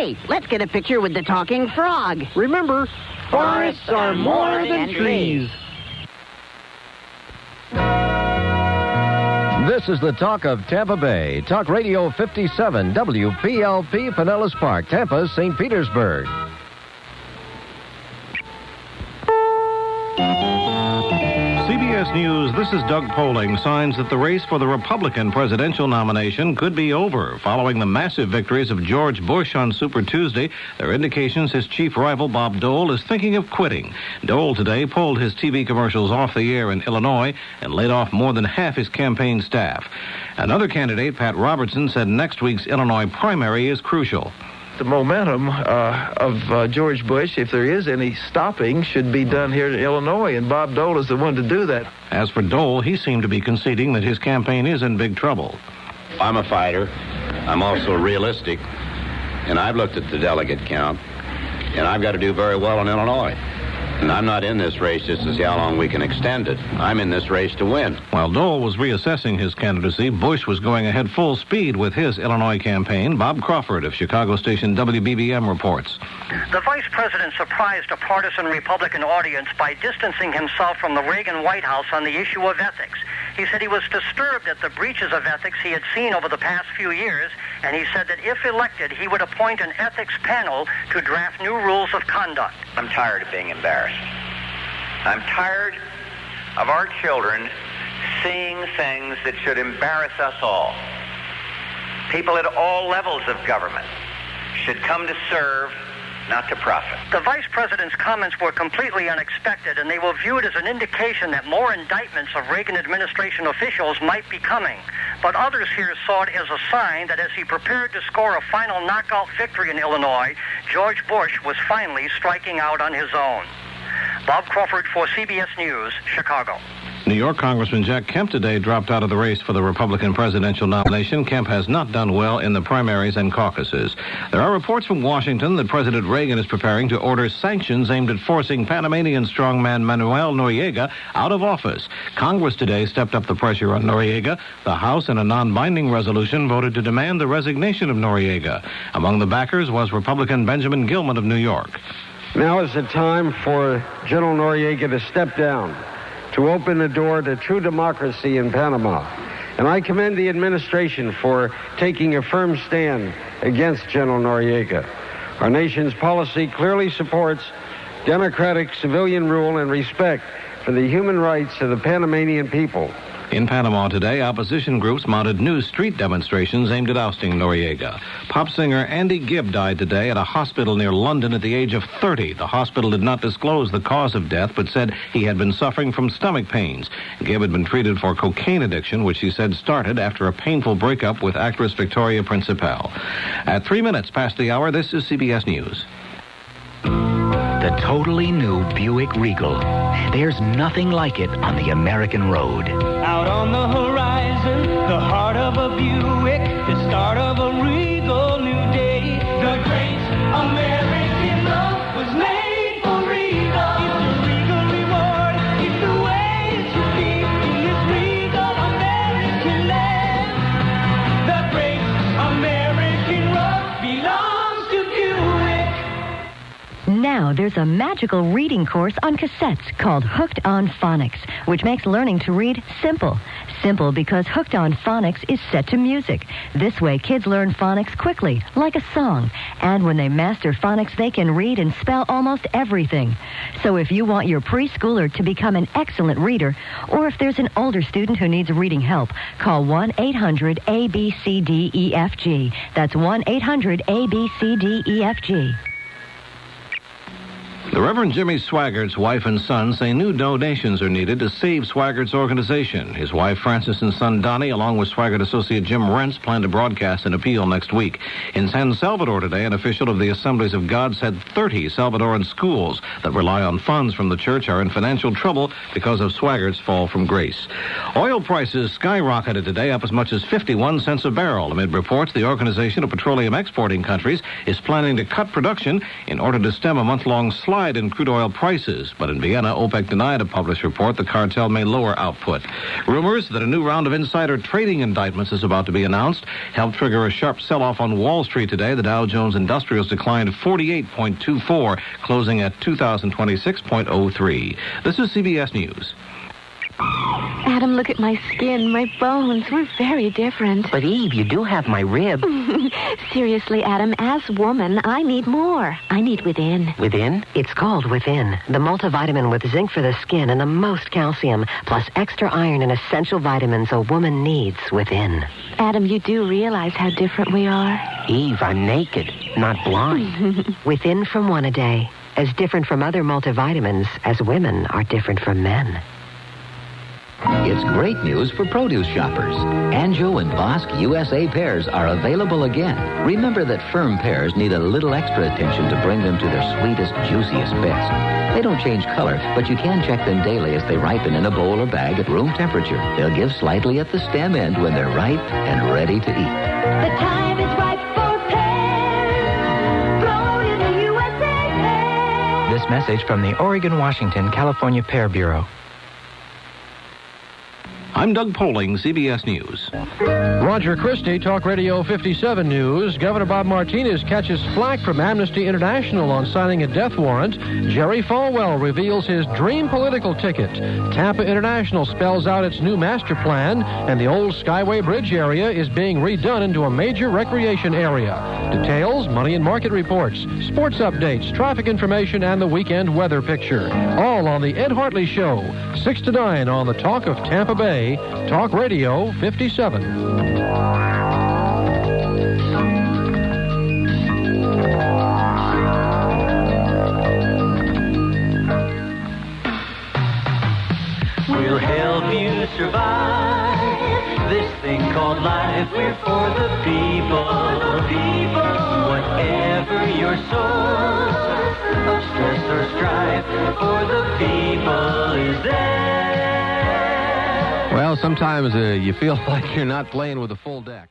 Hey, let's get a picture with the talking frog. Remember, forests are more than trees. This is the talk of Tampa Bay. Talk Radio 57, WPLP, Pinellas Park, Tampa, St. Petersburg. CBS News, this is Doug Polling. Signs that the race for the Republican presidential nomination could be over. Following the massive victories of George Bush on Super Tuesday, there are indications his chief rival, Bob Dole, is thinking of quitting. Dole today pulled his TV commercials off the air in Illinois and laid off more than half his campaign staff. Another candidate, Pat Robertson, said next week's Illinois primary is crucial. The momentum of George Bush, if there is any stopping, should be done here in Illinois, and Bob Dole is the one to do that. As for Dole, he seemed to be conceding that his campaign is in big trouble. I'm a fighter. I'm also realistic, and I've looked at the delegate count, and I've got to do very well in Illinois. And I'm not in this race just to see how long we can extend it. I'm in this race to win. While Dole was reassessing his candidacy, Bush was going ahead full speed with his Illinois campaign. Bob Crawford of Chicago station WBBM reports. The vice president surprised a partisan Republican audience by distancing himself from the Reagan White House on the issue of ethics. He said he was disturbed at the breaches of ethics he had seen over the past few years, and he said that if elected, he would appoint an ethics panel to draft new rules of conduct. I'm tired of being embarrassed. I'm tired of our children seeing things that should embarrass us all. People at all levels of government should come to serve, not to profit. The vice president's comments were completely unexpected, and they were viewed as an indication that more indictments of Reagan administration officials might be coming. But others here saw it as a sign that as he prepared to score a final knockout victory in Illinois, George Bush was finally striking out on his own. Bob Crawford for CBS News, Chicago. New York Congressman Jack Kemp today dropped out of the race for the Republican presidential nomination. Kemp has not done well in the primaries and caucuses. There are reports from Washington that President Reagan is preparing to order sanctions aimed at forcing Panamanian strongman Manuel Noriega out of office. Congress today stepped up the pressure on Noriega. The House, in a non-binding resolution, voted to demand the resignation of Noriega. Among the backers was Republican Benjamin Gilman of New York. Now is the time for General Noriega to step down, to open the door to true democracy in Panama. And I commend the administration for taking a firm stand against General Noriega. Our nation's policy clearly supports democratic civilian rule and respect for the human rights of the Panamanian people. In Panama today, opposition groups mounted new street demonstrations aimed at ousting Noriega. Pop singer Andy Gibb died today at a hospital near London at the age of 30. The hospital did not disclose the cause of death, but said he had been suffering from stomach pains. Gibb had been treated for cocaine addiction, which he said started after a painful breakup with actress Victoria Principal. At 3 minutes past the hour, this is CBS News. The totally new Buick Regal. There's nothing like it on the American road. Out on the horizon, the heart of a Buick, the start of a regal new day. The great American love was made for Regal. It's a Regal reward, it's the way it should be in this Regal American land. The great American road belongs to Buick. Now there's a magical reading course on cassettes called Hooked on Phonics, which makes learning to read simple. Simple because Hooked on Phonics is set to music. This way, kids learn phonics quickly, like a song. And when they master phonics, they can read and spell almost everything. So if you want your preschooler to become an excellent reader, or if there's an older student who needs reading help, call 1-800-ABCDEFG. That's 1-800-ABCDEFG. The Reverend Jimmy Swaggart's wife and son say new donations are needed to save Swaggart's organization. His wife, Frances, and son, Donnie, along with Swaggart associate Jim Rentz, plan to broadcast an appeal next week. In San Salvador today, an official of the Assemblies of God said 30 Salvadoran schools that rely on funds from the church are in financial trouble because of Swaggart's fall from grace. Oil prices skyrocketed today, up as much as 51 cents a barrel. Amid reports, the Organization of Petroleum Exporting Countries is planning to cut production in order to stem a month-long slide slide in crude oil prices, but in Vienna, OPEC denied a published report the cartel may lower output. Rumors that a new round of insider trading indictments is about to be announced helped trigger a sharp sell-off on Wall Street today. The Dow Jones Industrials declined 48.24, closing at 2,026.03. This is CBS News. Adam, look at my skin, my bones. We're very different. But, Eve, you do have my rib. Seriously, Adam, as woman, I need more. I need Within. Within? It's called Within. The multivitamin with zinc for the skin and the most calcium, plus extra iron and essential vitamins a woman needs Within. Adam, you do realize how different we are? Eve, I'm naked, not blind. Within from one a day. As different from other multivitamins as women are different from men. It's great news for produce shoppers. Anjou and Bosque USA pears are available again. Remember that firm pears need a little extra attention to bring them to their sweetest, juiciest best. They don't change color, but you can check them daily as they ripen in a bowl or bag at room temperature. They'll give slightly at the stem end when they're ripe and ready to eat. The time is ripe for pears, grown in the USA. This message from the Oregon, Washington, California Pear Bureau. I'm Doug Poling, CBS News. Roger Christie, Talk Radio 57 News. Governor Bob Martinez catches flack from Amnesty International on signing a death warrant. Jerry Falwell reveals his dream political ticket. Tampa International spells out its new master plan, and the old Skyway Bridge area is being redone into a major recreation area. Details, money and market reports, sports updates, traffic information, and the weekend weather picture. All on the Ed Hartley Show, 6 to 9 on the Talk of Tampa Bay, Talk Radio 57. We'll help you survive this thing called life. We're for the people. Whatever your source of stress or strife, for the people is there. Well, sometimes you feel like you're not playing with a full deck.